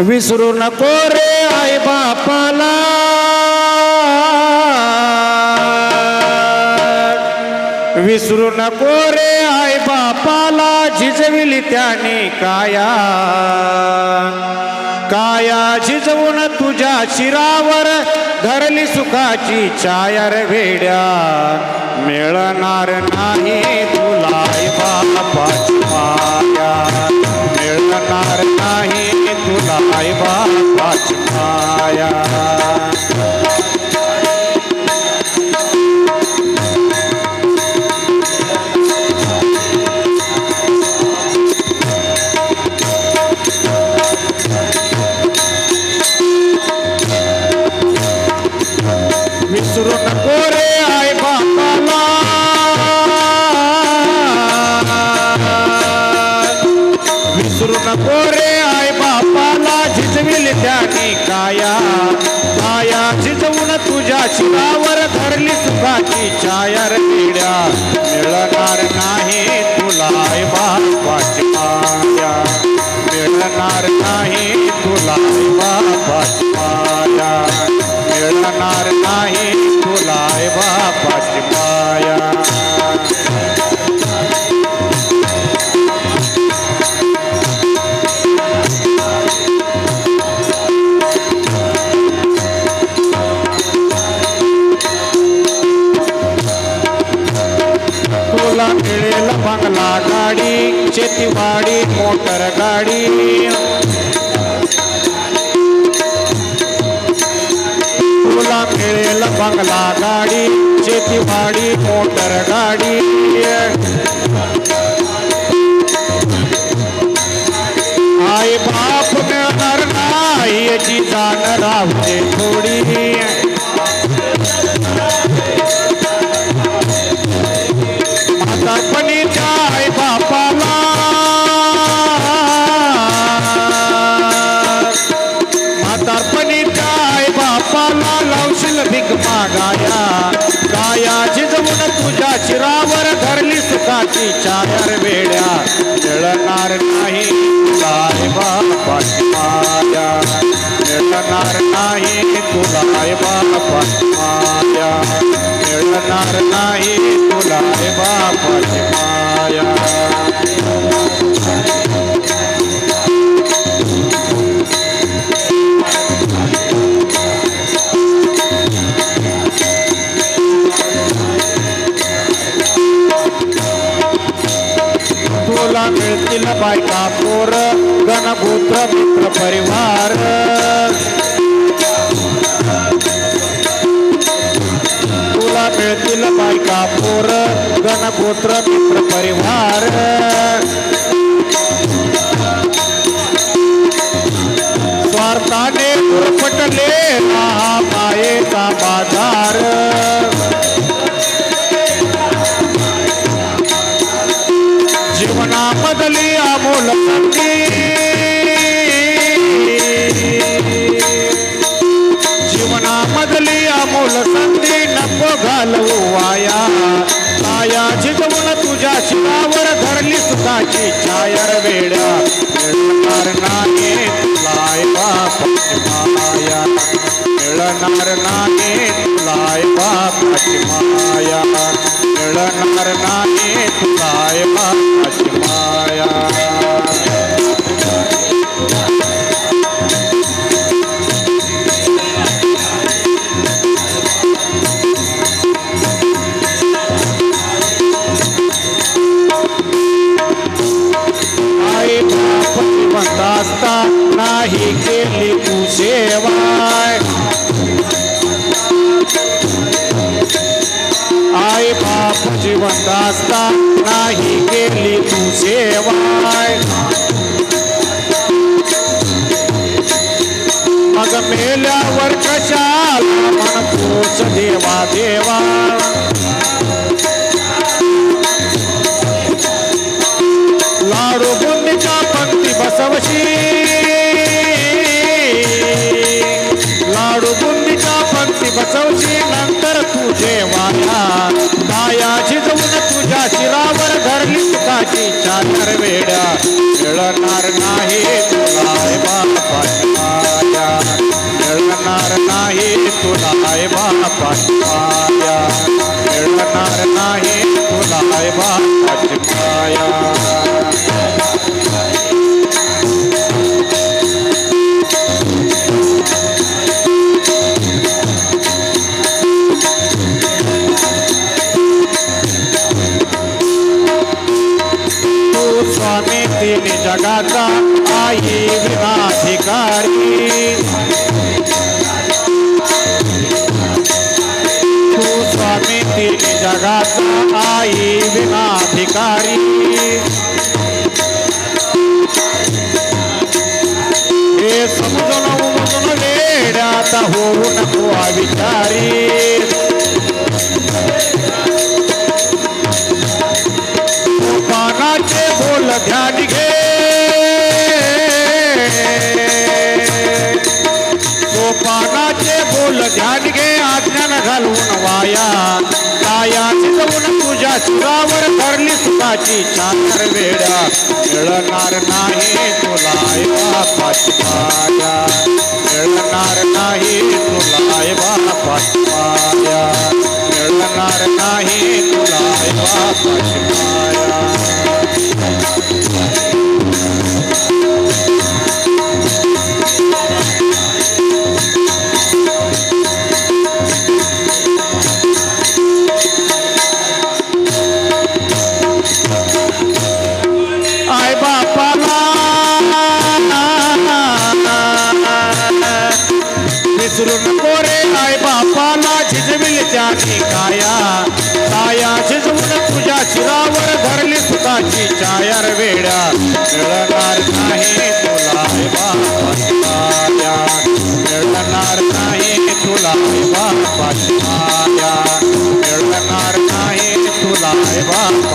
विसरू नको रे आई बापाला, विसरू नको रे आई बापाला, झिजविली त्याने काया, काया झिजवून तुझ्या शिरावर धरली सुखाची छाया रे वेड्या, मिळणार नाही तुला आई बापाची माया, मिळणार नाही तुला आई बापाची माया. विसरू नको रे आई बापाला, विसरू नको रे आई बापाला, झिजविली त्याने काया, काया झिजवून तुझ्या शिरावर धरली सुखाची छाया रे वेड्या, मिळणार नाही तुला आई बापाची माया, मिळणार नाही तुला आई बापाची माया, मिळणार नाही तुला आई बापाची माया. तुला मिळेल बंगला गाडी, शेतीवाडी मोटर गाडी, तुला मिळेल बंगला गाडी, शेतीवाडी मोटर गाडी, आई बाप मिळणार नाही याची जाण राहते थोडी, म्हातारपणीच्या आई बापाला, म्हातारपणीच्या आई बापाला लावशील भीक मागाया, काया झिजवून तुझ्या शिरावर धरली सुखाची छाया रे वेड्या, मिळणार नाही तुला आई बापाची माया, मिळणार नाही तुला आई बापाची माया, मिळणार नाही तुला आई बापाची माया. तुला मिळतील बायका पोर, गणगोत्र मित्र परिवार, तुला मिळतील बायका पोर, गणगोत्र मित्र परिवार, स्वार्थाने दुर्पटले हा मायेचा बाजार, जीवनामधली अमोल संधी, जीवनामधली अमोल संधी नको घालवू वाया, काया झिजवून तुझ्या शिरावर धरली सुखाची छाया रे वेड्या, मिळणार नाही तुला आई बापाची माया, मिळणार नाही तुला आई बापाची माया, मिळणार नाही तुला आई बापाची माया. आई बाप जिवंत असता नाही केली तू सेवा, आई बाप जिवंत असता नाही केली तू सेवा, मग मेल्यावर कशाला म्हणतोस देवा देवा, लाडू बुंदीच्या पंक्ती बसवशी, लाडू बुंदीच्या पंक्ती बसवशी, नंतर तुझे वाया, काया झिजवून तुझ्या शिरावर धरली सुखाची छाया रे वेड्या, मिळणार नाही तुला आई बापाची होऊ नको अविचारी कानाचे बोल ध्यान घे सोपानाचे बोल ध्यान घे अज्ञान घालवून वाया काया चितवून तुझ्या शिरावर धरली सुखाची चाकर वेड्या मिळणार नाही तुला बापाची माया मिळणार नाही तुला बापाची माया मिळणार नाही तुला बापाची माया आई बापाला विसरू नको रे आई बापाला झिजविल त्याची काया काया झिजवून तुझ्या शिरावर धरली सुखाची छाया रे वेड्या मिळणार नाही तुला आई बापाची माया मिळणार नाही तुला आई बापाची माया मिळणार नाही तुला आई बाप